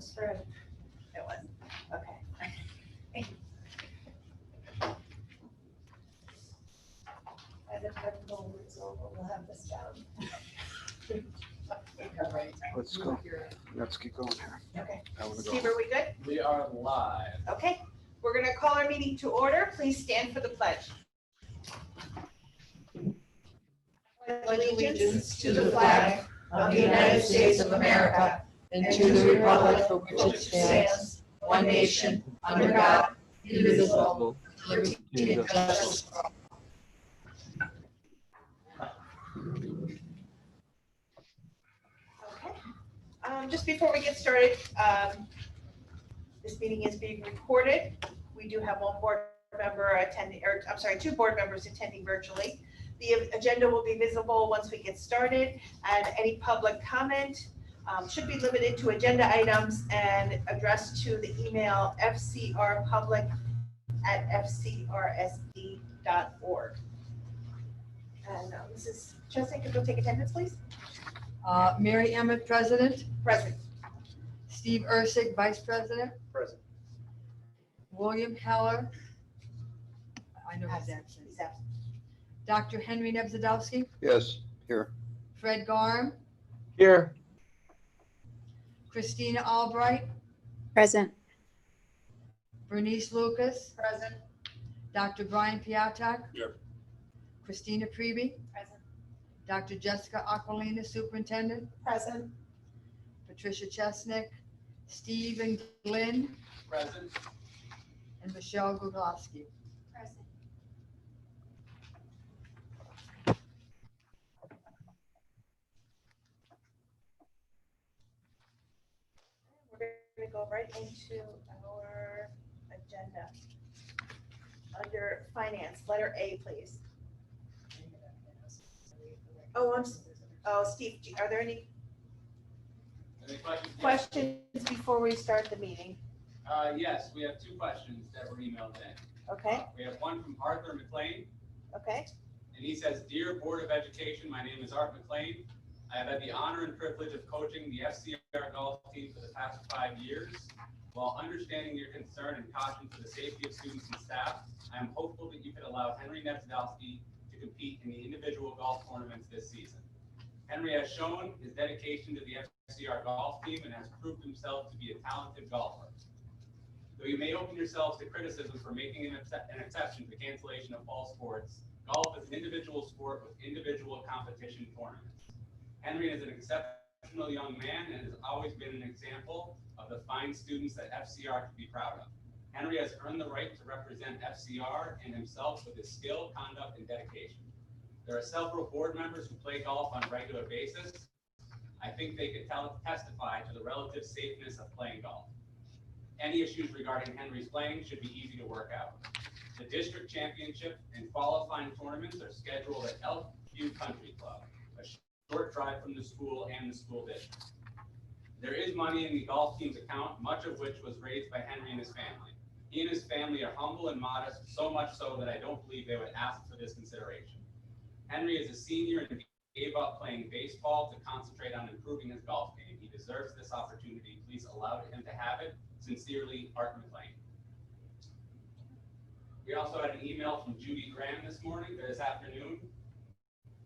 was Fred. It was, okay. And if that moment is over, we'll have this down. Let's go. Let's get going here. Okay. I wanna go. Steve, are we good? We are live. Okay, we're gonna call our meeting to order. Please stand for the pledge. Allegiance to the flag of the United States of America and to the republic for which it stands, one nation, under God, indivisible, with liberty and justice for all. Okay. Just before we get started, this meeting is being recorded. We do have one board member attending, or I'm sorry, 2 board members attending virtually. The agenda will be visible once we get started, and any public comment should be limited to agenda items and addressed to the email fcrpublic@fcrsd.org. And Mrs. Chesnick, could you take attendance, please? Mary Emmett, President. Present. Steve Ursig, Vice President. Present. William Heller. I know he's absent. He's absent. Dr. Henry Nebzadowski. Yes, here. Fred Garm. Here. Christina Albright. Present. Bernice Lucas. Present. Dr. Brian Piatak. Here. Christina Preby. Present. Dr. Jessica Aquilina, Superintendent. Present. Patricia Chesnick. Stephen Glenn. Present. And Michelle Guglowski. Present. We're going to go right into our agenda. Under finance, letter A, please. Oh, Steve, are there any Any questions? questions before we start the meeting? Yes, we have 2 questions that were emailed in. Okay, We have one from Arthur McLean, okay, and he says, "Dear Board of Education, my name is Art McLean. I have had the honor and privilege of coaching the FCR golf team for the past 5 years. While understanding your concern and caution for the safety of students and staff, I am hopeful that you could allow Henry Nebzadowski to compete in the individual golf tournaments this season. Henry has shown his dedication to the FCR golf team and has proved himself to be a talented golfer. Though you may open yourselves to criticism for making an exception to cancellation of fall sports, golf is an individual sport with individual competition tournaments. Henry is an exceptional young man and has always been an example of the fine students that FCR can be proud of. Henry has earned the right to represent FCR and himself with his skill, conduct, and dedication. There are several board members who play golf on a regular basis. I think they could testify to the relative safeness of playing golf. Any issues regarding Henry's playing should be easy to work out. The district championship and qualifying tournaments are scheduled at Elkview Country Club, a short drive from the school and the school district. There is money in the golf team's account, much of which was raised by Henry and his family. He and his family are humble and modest, so much so that I don't believe they would ask for this consideration. Henry is a senior and gave up playing baseball to concentrate on improving his golf game. He deserves this opportunity. Please allow him to have it. Sincerely, Art McLean. We also had an email from Judy Graham this afternoon.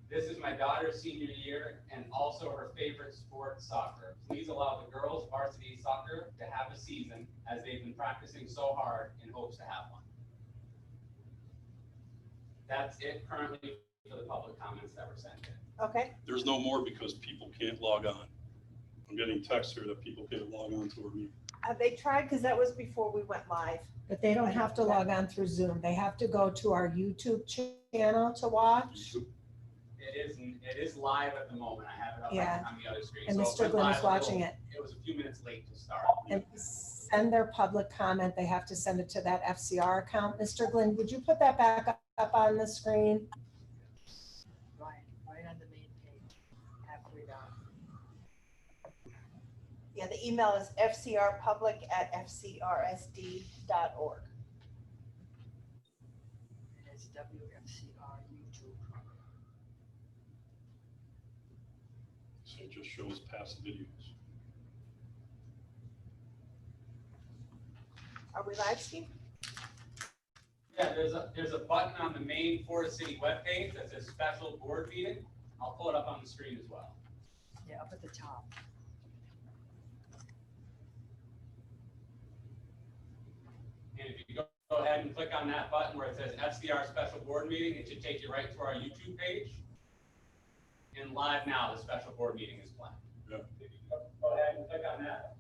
This is my daughter's senior year and also her favorite sport, soccer. Please allow the girls varsity soccer to have a season as they've been practicing so hard in hopes to have one. That's it currently for the public comments that were sent in. okay, There's no more because people can't log on. I'm getting texts here that people can't log on to our meeting. have they tried, because that was before we went live. But they don't have to log on through Zoom. They have to go to our YouTube channel to watch. It is live at the moment. I have it up Yeah. on the other screen. And So it Mr. went Glenn live is a little- watching it. It was a few minutes late to start. And send their public comment. They have to send it to that FCR account. Mr. Glenn, would you put that back up on the screen? Right on the main page, halfway down. Yeah, the email is fcrpublic@fcrsd.org. And it's WFCR YouTube. So it just shows past videos. Are we live, Steve? Yeah, there's a button on the main Forest City webpage that says special board meeting. I'll pull it up on the screen as well. Yeah, up at the top. And if you go ahead and click on that button where it says FCR special board meeting, it should take you right to our YouTube page. And live now, the special board meeting is planned. Yeah. If you go ahead and click on that.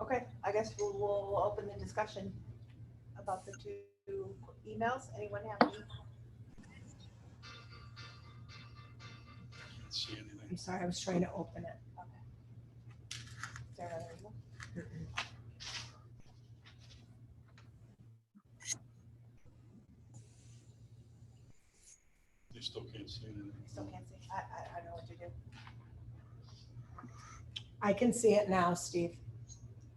Okay, I guess we'll open the discussion about the two emails. Anyone have any? Can't see anything. I'm sorry, I was trying to open it. Is there another email? You still can't see anything. Still can't see. I don't know what to do. I can see it now, Steve,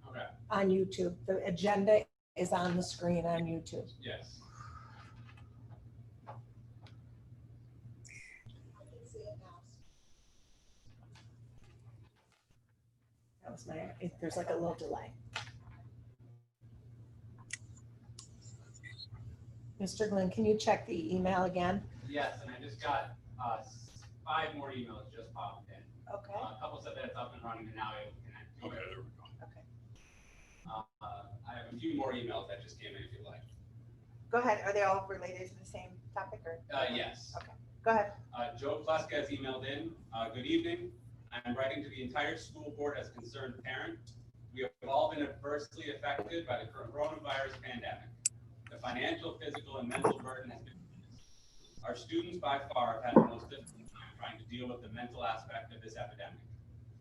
Okay, on YouTube. The agenda is on the screen on YouTube. yes. That was there's like a little delay. Mr. Glenn, can you check the email again? Yes, and I just got 5 more emails just popped in. Okay, A couple said that it's up and running and now able to connect to Okay, it. there we go. okay. I have a few more emails that just came in if you'd like. Go ahead. Are they all related to the same topic or? Yes. Go ahead. Joe Kleska has emailed in. Good evening. I'm writing to the entire school board as a concerned parent. We have all been adversely affected by the coronavirus pandemic. The financial, physical, and mental burden has been immense. Our students by far have had the most difficult time trying to deal with the mental aspect of this epidemic.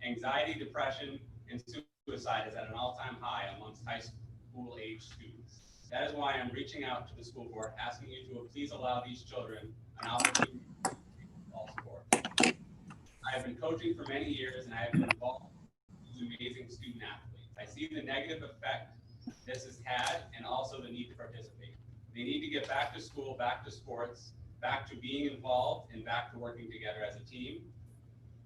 Anxiety, depression, and suicide is at an all-time high amongst high school age students. That is why I'm reaching out to the school board, asking you to please allow these children an opportunity to play fall sport. I have been coaching for many years and I have been involved with amazing student athletes. I see the negative effect this has had and also the need to participate. They need to get back to school, back to sports, back to being involved, and back to working together as a team.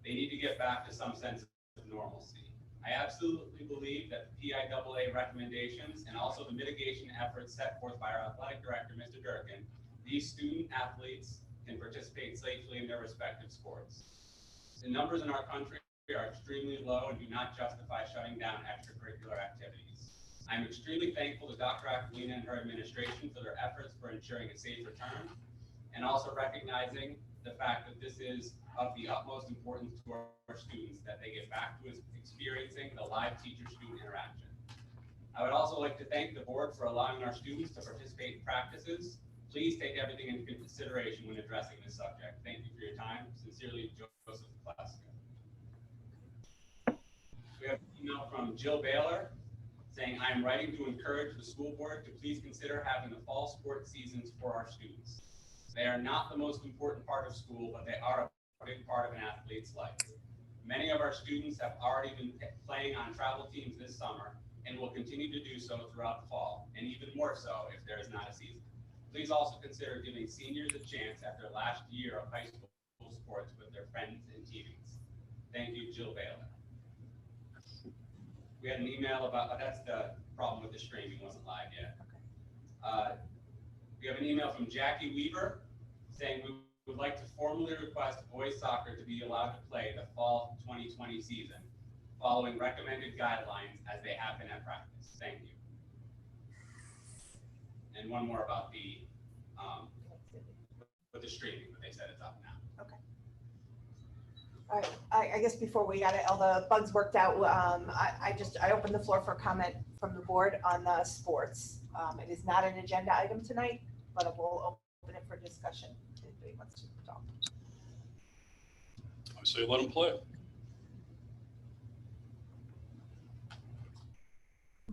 They need to get back to some sense of normalcy. I absolutely believe that the PIAA recommendations and also the mitigation efforts set forth by our athletic director, Mr. Durkin, these student athletes can participate safely in their respective sports. The numbers in our country are extremely low and do not justify shutting down extracurricular activities. I'm extremely thankful to Dr. Aquilina and her administration for their efforts for ensuring a safe return and also recognizing the fact that this is of the utmost importance to our students, that they get back to experiencing the live teacher-student interaction. I would also like to thank the board for allowing our students to participate in practices. Please take everything into consideration when addressing this subject. Thank you for your time. Sincerely, Joseph Kleska. We have an email from Jill Baylor saying, I am writing to encourage the school board to please consider having the fall sports seasons for our students. They are not the most important part of school, but they are a big part of an athlete's life. Many of our students have already been playing on travel teams this summer and will continue to do so throughout the fall, and even more so if there is not a season. Please also consider giving seniors a chance at their last year of high school sports with their friends and teammates. Thank you, Jill Baylor. We had an email about, that's the problem with the streaming, wasn't live yet. We have an email from Jackie Weaver saying we would like to formally request boys soccer to be allowed to play the fall 2020 season following recommended guidelines as they have been at practice. Thank you. And one more about the with the streaming, but they said it's up now. Okay. All right, I guess before we got all the bugs worked out, I opened the floor for comment from the board on the sports. It is not an agenda item tonight, but we'll open it for discussion if anybody wants to talk. I say let them play.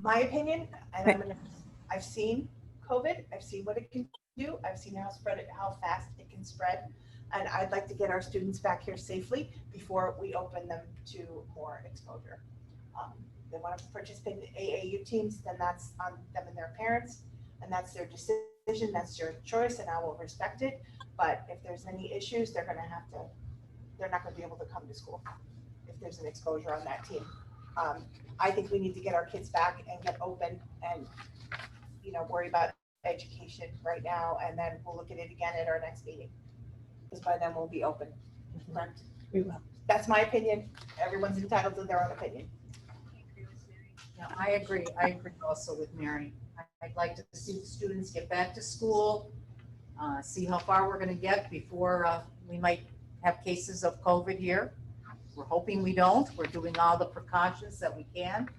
My opinion, and I've seen COVID, I've seen what it can do, I've seen how fast it can spread, and I'd like to get our students back here safely before we open them to more exposure. They want to participate in AAU teams, then that's on them and their parents, and that's their decision. decision, that's your choice, and I will respect it. But if there's any issues, they're not gonna be able to come to school if there's an exposure on that team. I think we need to get our kids back and get open and, worry about education right now, and then we'll look at it again at our next meeting. Because by then we'll be open, correct? We will. That's my opinion. Everyone's entitled to their own opinion. Yeah, I agree. I agree also with Mary. I'd like to see the students get back to school, see how far we're gonna get before we might have cases of COVID here. We're hoping we don't. We're doing all the precautions that we can.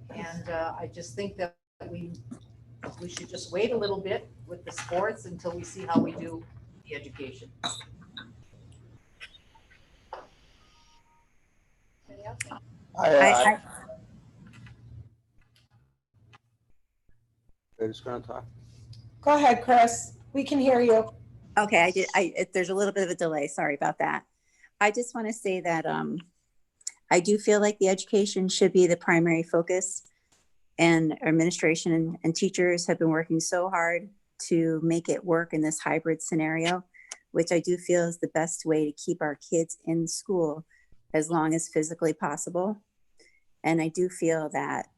And I just think that we should just wait a little bit with the sports until we see how we do the education. Anything else? Who's gonna talk? Go ahead, Chris. We can hear you. Okay, there's a little bit of a delay. Sorry about that. I just want to say that I do feel like the education should be the primary focus, and our administration and teachers have been working so hard to make it work in this hybrid scenario, which I do feel is the best way to keep our kids in school as long as physically possible. And I do feel that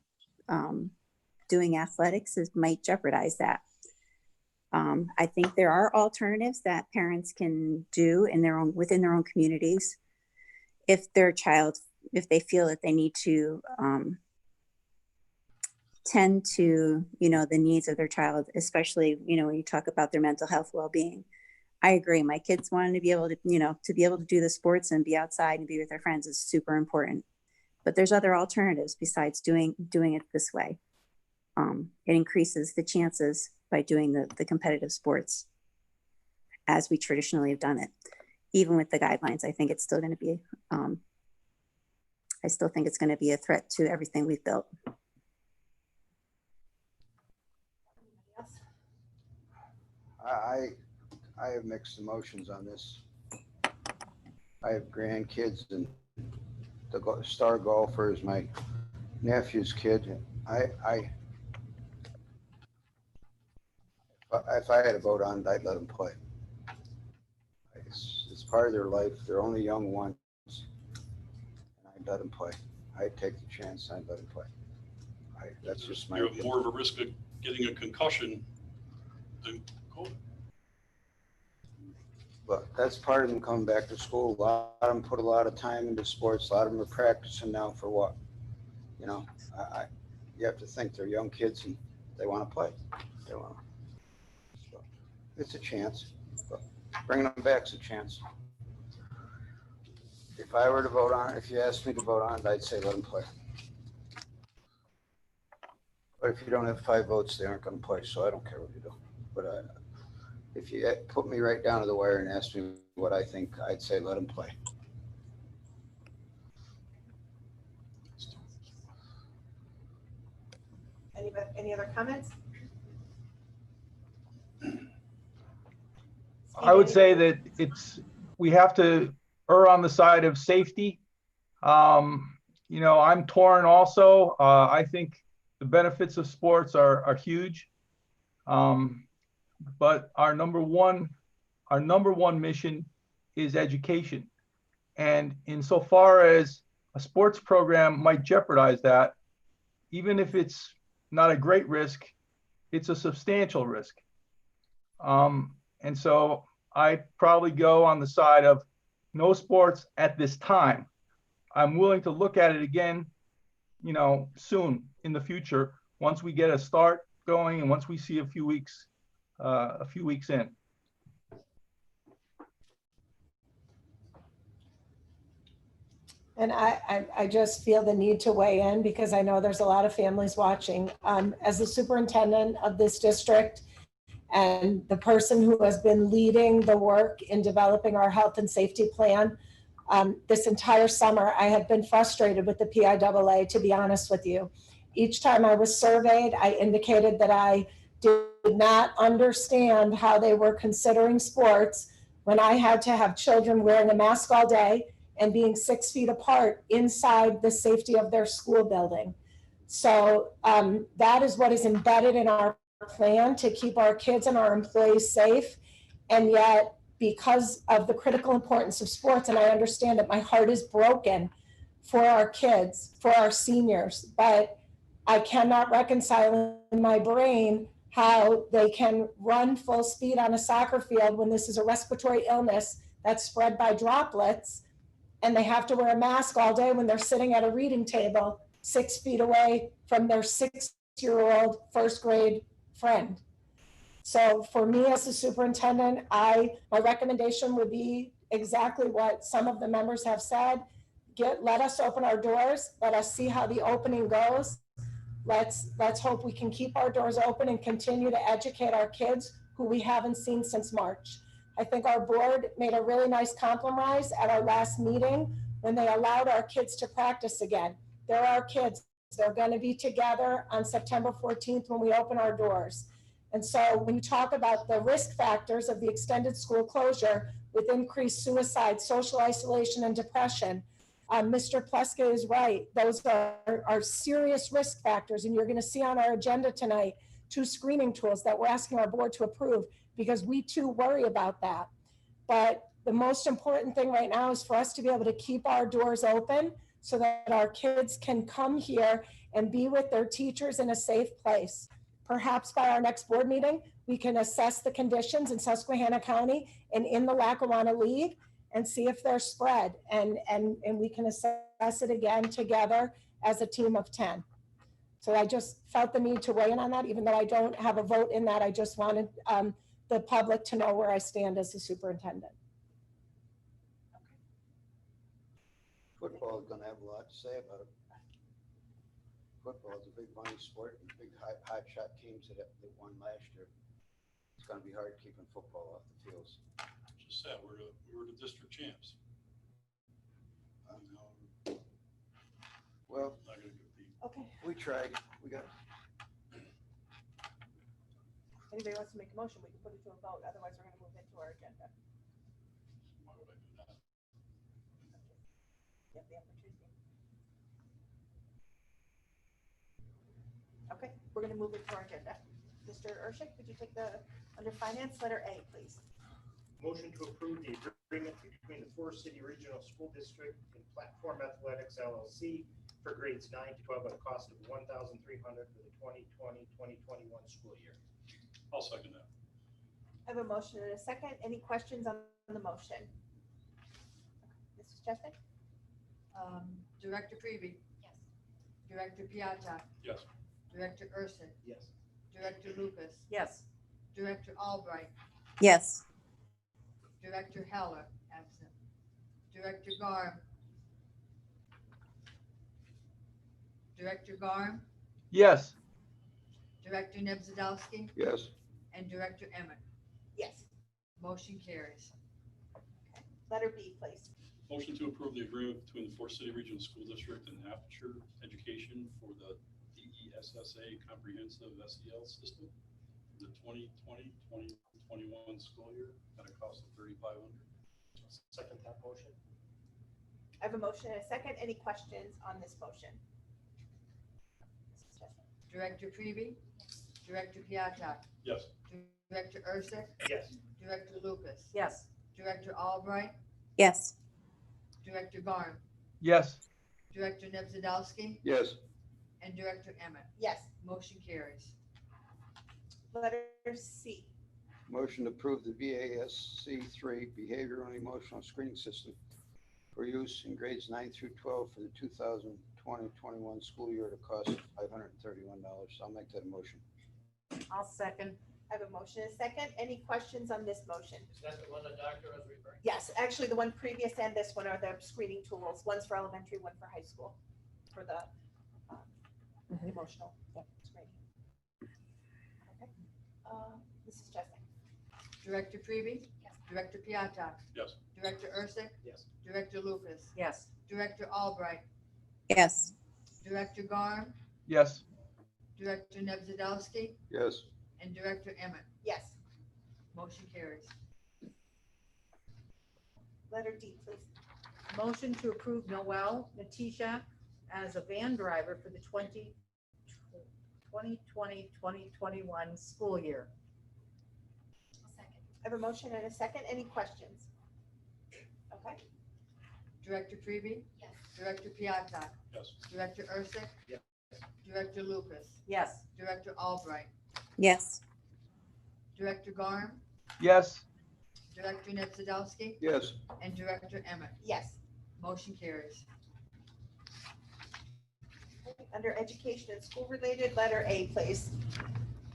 doing athletics might jeopardize that. I think there are alternatives that parents can do within their own communities if if they feel that they need to tend to, the needs of their child, especially, when you talk about their mental health well-being. I agree. My kids wanting to be able to, to be able to do the sports and be outside and be with their friends is super important. But there's other alternatives besides doing it this way. It increases the chances by doing the competitive sports as we traditionally have done it. Even with the guidelines, I think it's still going to be, I still think it's going to be a threat to everything we've built. I have mixed emotions on this. I have grandkids, and the star golfer is my nephew's kid. If I had a vote on it, I'd let them play. It's part of their life. They're only young ones. And I'd let them play. I'd take the chance and I'd let them play. That's just my You have opinion. more of a risk of getting a concussion than COVID. But that's part of them coming back to school. A lot of them put a lot of time into sports. A lot of them are practicing now for what? You have to think they're young kids and they want to play. So it's a chance. But bringing them back's a chance. If I were to vote on it, if you asked me to vote on it, I'd say let them play. But if you don't have 5 votes, they aren't going to play. So I don't care what you do. But if you put me right down to the wire and ask me what I think, I'd say let them play. Any other comments? I would say that we have to err on the side of safety. I'm torn also. I think the benefits of sports are huge. But our number one mission is education. And insofar as a sports program might jeopardize that, even if it's not a great risk, it's a substantial risk. And so I probably go on the side of no sports at this time. I'm willing to look at it again, soon in the future, once we get a start going and once we see a few weeks in. And I just feel the need to weigh in because I know there's a lot of families watching. As the superintendent of this district and the person who has been leading the work in developing our health and safety plan, this entire summer, I have been frustrated with the PIAA, to be honest with you. Each time I was surveyed, I indicated that I did not understand how they were considering sports when I had to have children wearing a mask all day and being 6 feet apart inside the safety of their school building. So that is what is embedded in our plan to keep our kids and our employees safe. And yet, because of the critical importance of sports, and I understand that my heart is broken for our kids, for our seniors, but I cannot reconcile in my brain how they can run full speed on a soccer field when this is a respiratory illness that's spread by droplets, and they have to wear a mask all day when they're sitting at a reading table 6 feet away from their 6-year-old first grade friend. So for me as a superintendent, my recommendation would be exactly what some of the members have said. Let us open our doors. Let us see how the opening goes. Let's hope we can keep our doors open and continue to educate our kids who we haven't seen since March. I think our board made a really nice compromise at our last meeting when they allowed our kids to practice again. They're our kids. They're going to be together on September 14th when we open our doors. And so when you talk about the risk factors of the extended school closure with increased suicide, social isolation, and depression, Mr. Pleska is right. Those are serious risk factors. And you're going to see on our agenda tonight 2 screening tools that we're asking our board to approve, because we too worry about that. But the most important thing right now is for us to be able to keep our doors open so that our kids can come here and be with their teachers in a safe place. Perhaps by our next board meeting, we can assess the conditions in Susquehanna County and in the Lackawanna League and see if they're spread, and we can assess it again together as a team of 10. So I just felt the need to weigh in on that, even though I don't have a vote in that. I just wanted the public to know where I stand as the superintendent. Football is gonna have a lot to say about it. Football is a big money sport, and big hot shot teams that won last year. It's gonna be hard keeping football off the fields. Just said, we were the district champs. Now, Well, not gonna get beat. Okay, we tried, we got, anybody wants to make a motion, we can put it to a vote, otherwise we're gonna move into our agenda. Why would I do that? Yep, the opportunity. Okay, we're gonna move into our agenda. Mr. Urshik, would you take under finance, letter A, please? Motion to approve the agreement between the Forest City Regional School District and Platform Athletics LLC for grades 9 to 12 at a cost of $1,300 for the 2020-2021 school year. I'll second that. I have a motion and a second. Any questions on the motion? Mrs. Chesnick? Director Prevey. Yes. Director Piata. Yes. Director Urson. Yes. Director Lucas. Yes. Director Albright. Yes. Director Heller, absent. Director Garm. Director Garm. Yes. Director Nebzadowski. yes, And Director Emmett. Yes. Motion carries. Letter B, please. Motion to approve the agreement between the Forest City Regional School District and Aperture Education for the DESSA Comprehensive SEL System for the 2020-2021 school year at a cost of $3,500. Second that motion. I have a motion and a second. Any questions on this motion? Mrs. Chesnick? Director Prevey. Director Piata. Yes. Director Ursick. Yes. Director Lucas. Yes. Director Albright. Yes. Director Garm. Yes. Director Nebzadowski. yes, And Director Emmett. Yes. Motion carries. Letter C. motion to approve the VASC3 Behavioral and Emotional Screening System for use in grades 9 through 12 for the 2020-21 school year at a cost of $531. I'll make that a motion. I'll second. I have a motion and a second. Any questions on this motion? Is that the one the doctor was referring? Yes, actually, the one previous and this one are the screening tools. One's for elementary, one for high school, for the emotional screening. Okay. Mrs. Chesnick? Director Prevey. Yes. Director Piata. Yes. Director Ursick. Yes. Director Lucas. Yes. Director Albright. Yes. Director Garm. Yes. Director Nebzadowski. Yes, And Director Emmett. Yes. Motion carries. Letter D, please. Motion to approve Noel Natisha as a van driver for the 2020-2021 school year. I have a motion and a second. Any questions? Okay, Director Freeby? Yes. Director Piatak? Yes. Director Ursick? Yes. Director Lucas? Yes. Director Albright? yes, Director Garm? yes, Director Nebzadowski? Yes. And Director Emmett? yes. Motion carries. Under education and school related, letter A, please.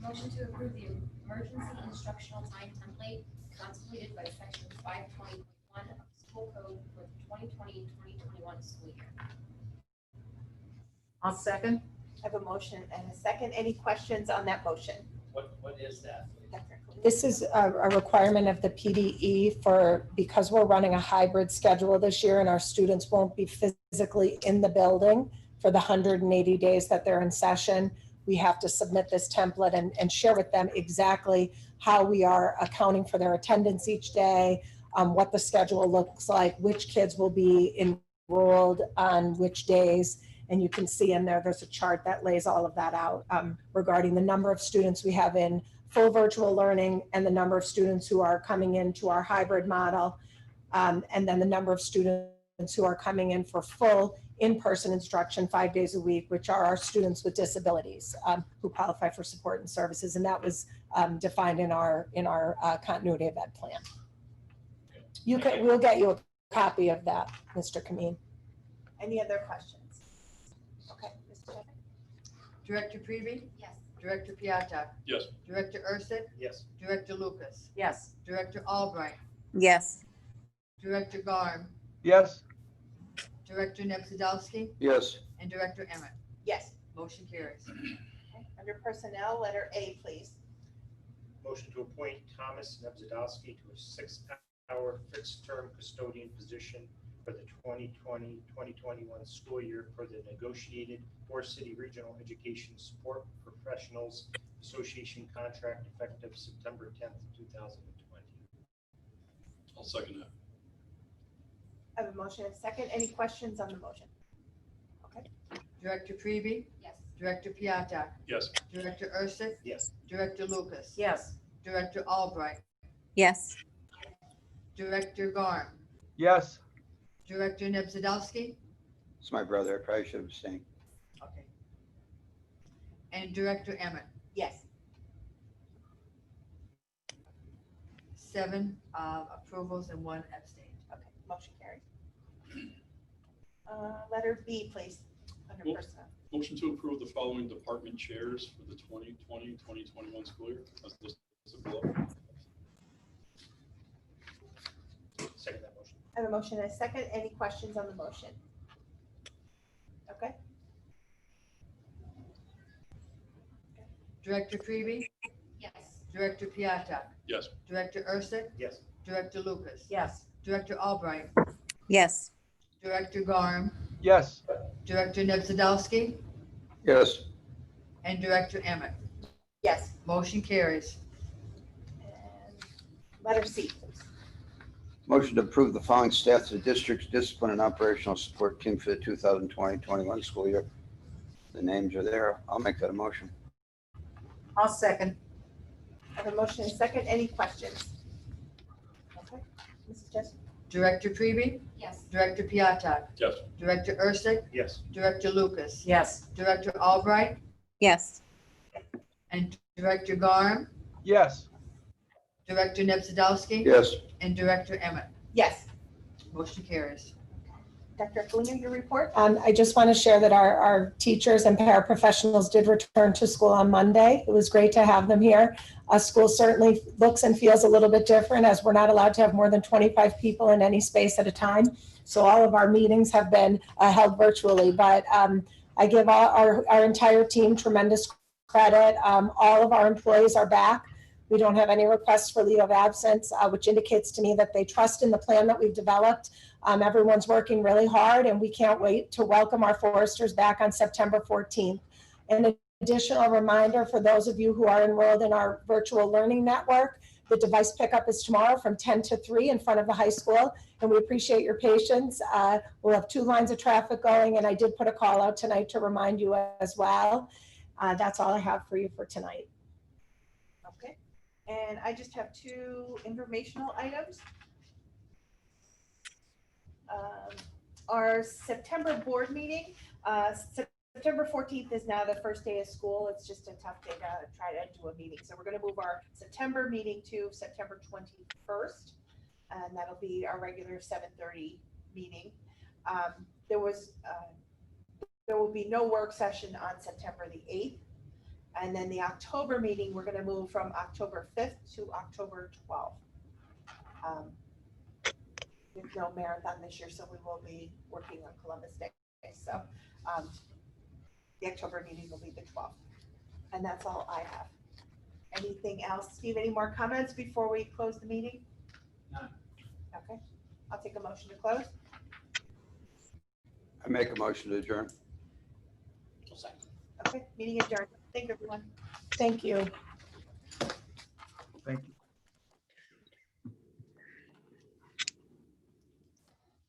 Motion to approve the emergency instructional time template contemplated by section 520.1 of the school code for the 2020-2021 school year. I'll second. I have a motion and a second. Any questions on that motion? What is that? This is a requirement of the PDE for, because we're running a hybrid schedule this year and our students won't be physically in the building for the 180 days that they're in session. We have to submit this template and share with them exactly how we are accounting for their attendance each day, what the schedule looks like, which kids will be enrolled on which days. And you can see in there, there's a chart that lays all of that out regarding the number of students we have in full virtual learning and the number of students who are coming into our hybrid model. And then the number of students who are coming in for full in-person instruction 5 days a week, which are our students with disabilities who qualify for support and services. And that was defined in our continuity of ed plan. We'll get you a copy of that, Mr. Kameen. Any other questions? Okay, Mr. Chevan? Director Freeby? Yes. Director Piatak? Yes. Director Ursick? Yes. Director Lucas? Yes. Director Albright? yes, Director Garm? yes, Director Nebzadowski? Yes. And Director Emmett? Yes. Motion carries. Okay. Under personnel, letter A, please. Motion to appoint Thomas Nebzadowski to a 6-hour fixed-term custodian position for the 2020-2021 school year for the negotiated Forest City Regional Education Support Professionals Association contract effective September 10th, 2020. I'll second that. I have a motion and a second. Any questions on the motion? Okay, Director Freeby? Yes. Director Piatak? Yes. Director Ursick? Yes. Director Lucas? Yes. Director Albright? yes, Director Garm? yes, Director Nebzadowski? It's my brother. I probably should abstain. Okay. And Director Emmett? yes. 7 approvals and 1 abstain. Okay, motion carries. Letter B, please, under Well- personnel. Motion to approve the following department chairs for the 2020-2021 school year as listed below. Second that motion. I have a motion and a second. Any questions on the motion? Okay, Director Freeby? Yes. Director Piatak? Yes. Director Ursick? Yes. Director Lucas? Yes. Director Albright? yes, Director Garm? yes, Director Nebzadowski? Yes. And Director Emmett? yes. Motion carries. And letter C, please. Motion to approve the following staff to the district's discipline and operational support team for the 2020-21 school year. The names are there. I'll make that a motion. I'll second. I have a motion and a second. Any questions? Okay, Mrs. Jessup? Director Freeby? Yes. Director Piatak? Yes. Director Ursick? Yes. Director Lucas? Yes. Director Albright? yes, And Director Garm? yes, Director Nebzadowski? Yes. And Director Emmett? Yes. Motion carries. Dr. Fleener, your report? I just want to share that our teachers and paraprofessionals did return to school on Monday. It was great to have them here. School certainly looks and feels a little bit different as we're not allowed to have more than 25 people in any space at a time. So all of our meetings have been held virtually, but I give our entire team tremendous credit. All of our employees are back. We don't have any requests for leave of absence, which indicates to me that they trust in the plan that we've developed. Everyone's working really hard, and we can't wait to welcome our foresters back on September 14th. An additional reminder for those of you who are enrolled in our virtual learning network, the device pickup is tomorrow from 10 to 3 in front of the high school, and we appreciate your patience. We'll have 2 lines of traffic going, and I did put a call out tonight to remind you as well. That's all I have for you for tonight. Okay, and I just have two informational items. Our September board meeting, September 14th is now the first day of school. It's just a tough day to try to do a meeting. So we're going to move our September meeting to September 21st. And that'll be our regular 7:30 meeting. There will be no work session on September the 8th. And then the October meeting, we're going to move from October 5th to October 12th. There's no marathon this year, so we will be working on Columbus Day. So the October meeting will be the 12th. And that's all I have. Anything else? Steve, any more comments before we close the meeting? None. Okay, I'll take a motion to close. I make a motion to adjourn. Okay, meeting adjourned. Thank you, everyone. Thank you. Thank you.